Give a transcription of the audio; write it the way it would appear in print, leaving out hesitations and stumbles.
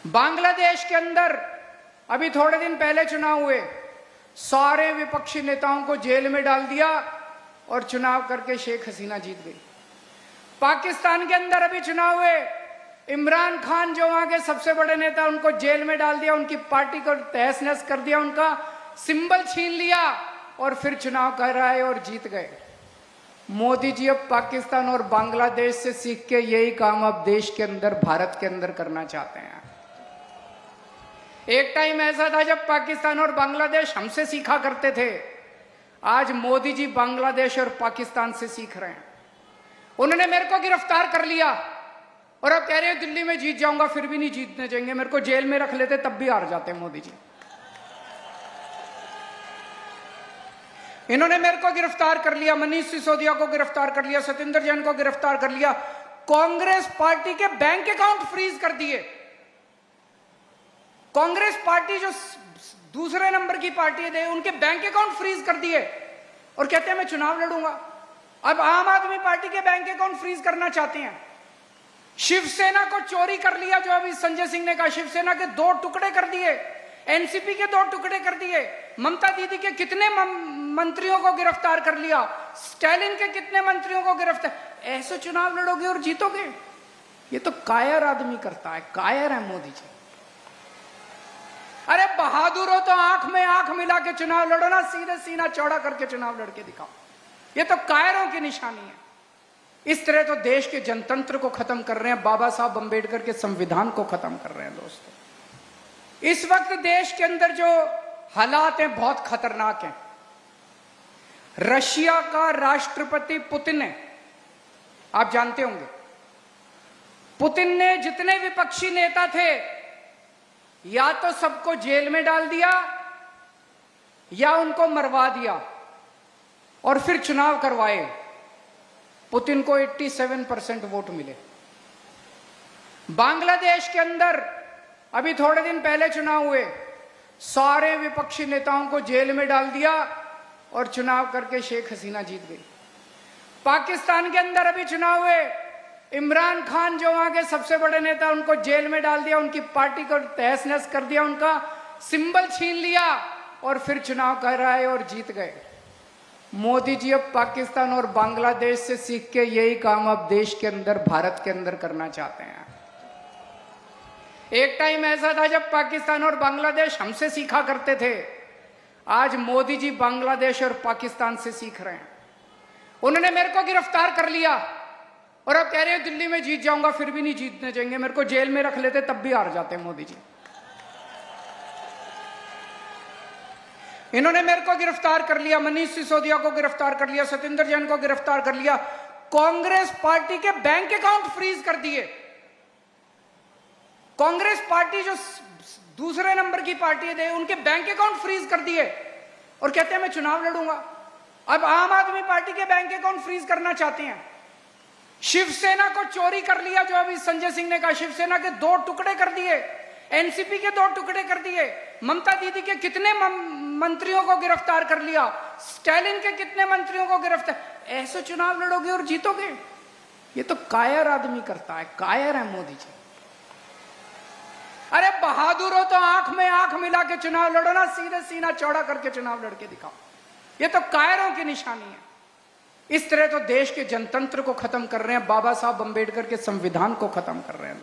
बांग्लादेश के अंदर अभी थोड़े दिन पहले चुनाव हुए, सारे विपक्षी नेताओं को जेल में डाल दिया और चुनाव करके शेख हसीना जीत गई। पाकिस्तान के अंदर अभी चुनाव हुए, इमरान खान जो वहां के सबसे बड़े नेता, उनको जेल में डाल दिया, उनकी पार्टी को तहस नहस कर दिया, उनका सिंबल छीन लिया और फिर चुनाव कर रहा है और जीत गए। मोदी जी अब पाकिस्तान और बांग्लादेश से सीख के यही काम अब देश के अंदर, भारत के अंदर करना चाहते हैं। एक टाइम ऐसा था जब पाकिस्तान और बांग्लादेश हमसे सीखा करते थे, आज मोदी जी बांग्लादेश और पाकिस्तान से सीख रहे हैं। उन्होंने मेरे को गिरफ्तार कर लिया और अब कह रहे हैं दिल्ली में जीत जाऊंगा, फिर भी नहीं जीतने देंगे, मेरे को जेल में रख लेते तब भी हार जाते मोदी जी। इन्होंने मेरे को गिरफ्तार कर लिया, मनीष सिसोदिया को गिरफ्तार कर लिया, सत्येंद्र जैन को गिरफ्तार कर लिया, कांग्रेस पार्टी के बैंक अकाउंट फ्रीज कर दिए। कांग्रेस पार्टी जो दूसरे नंबर की पार्टी है, उनके बैंक अकाउंट फ्रीज कर दिए और कहते हैं मैं चुनाव लड़ूंगा। अब आम आदमी पार्टी के बैंक अकाउंट फ्रीज करना चाहते हैं। शिवसेना को चोरी कर लिया, जो अभी संजय सिंह ने कहा, शिवसेना के 2 टुकड़े कर दिए, एनसीपी के 2 टुकड़े कर दिए, ममता दीदी के कितने मंत्रियों को गिरफ्तार कर लिया, स्टालिन के कितने मंत्रियों को गिरफ्तार। ऐसे चुनाव लड़ोगे और जीतोगे? ये तो कायर आदमी करता है, कायर है मोदी जी। अरे बहादुर हो तो आंख में आंख मिला के चुनाव लड़ो ना, सीधे सीना चौड़ा करके चुनाव लड़के दिखाओ। ये तो कायरों की निशानी है। इस तरह तो देश के जनतंत्र को खत्म कर रहे हैं, बाबा साहब अंबेडकर के संविधान को खत्म कर रहे हैं। दोस्तों, इस वक्त देश के अंदर जो हालात हैं बहुत खतरनाक हैं। रशिया का राष्ट्रपति पुतिन है, आप जानते होंगे। पुतिन ने जितने विपक्षी नेता थे, या तो सबको जेल में डाल दिया या उनको मरवा दिया और फिर चुनाव करवाए। पुतिन को 87% वोट मिले। बांग्लादेश के अंदर अभी थोड़े दिन पहले चुनाव हुए, सारे विपक्षी नेताओं को जेल में डाल दिया और चुनाव करके शेख हसीना जीत गई। पाकिस्तान के अंदर अभी चुनाव हुए, इमरान खान जो वहां के सबसे बड़े नेता, उनको जेल में डाल दिया, उनकी पार्टी को तहस नहस कर दिया, उनका सिंबल छीन लिया और फिर चुनाव कर रहा है और जीत गए। मोदी जी अब पाकिस्तान और बांग्लादेश से सीख के यही काम अब देश के अंदर, भारत के अंदर करना चाहते हैं। एक टाइम ऐसा था जब पाकिस्तान और बांग्लादेश हमसे सीखा करते थे, आज मोदी जी बांग्लादेश और पाकिस्तान से सीख रहे हैं। उन्होंने मेरे को गिरफ्तार कर लिया और अब कह रहे हैं दिल्ली में जीत जाऊंगा, फिर भी नहीं जीतने देंगे, मेरे को जेल में रख लेते तब भी हार जाते मोदी जी। इन्होंने मेरे को गिरफ्तार कर लिया, मनीष सिसोदिया को गिरफ्तार कर लिया, सत्येंद्र जैन को गिरफ्तार कर लिया, कांग्रेस पार्टी के बैंक अकाउंट फ्रीज कर दिए। कांग्रेस पार्टी जो दूसरे नंबर की पार्टी है, उनके बैंक अकाउंट फ्रीज कर दिए और कहते हैं मैं चुनाव लड़ूंगा। अब आम आदमी पार्टी के बैंक अकाउंट फ्रीज करना चाहते हैं। शिवसेना को चोरी कर लिया, जो अभी संजय सिंह ने कहा, शिवसेना के 2 टुकड़े कर दिए, एनसीपी के 2 टुकड़े कर दिए, ममता दीदी के कितने मंत्रियों को गिरफ्तार कर लिया, स्टालिन के कितने मंत्रियों को गिरफ्तार। ऐसे चुनाव लड़ोगे और जीतोगे? ये तो कायर आदमी करता है, कायर है मोदी जी। अरे बहादुर हो तो आंख में आंख मिला के चुनाव लड़ो ना, सीधे सीना चौड़ा करके चुनाव लड़के दिखाओ। ये तो कायरों की निशानी है। इस तरह तो देश के जनतंत्र को खत्म कर रहे हैं, बाबा साहब अंबेडकर के संविधान को खत्म कर रहे हैं।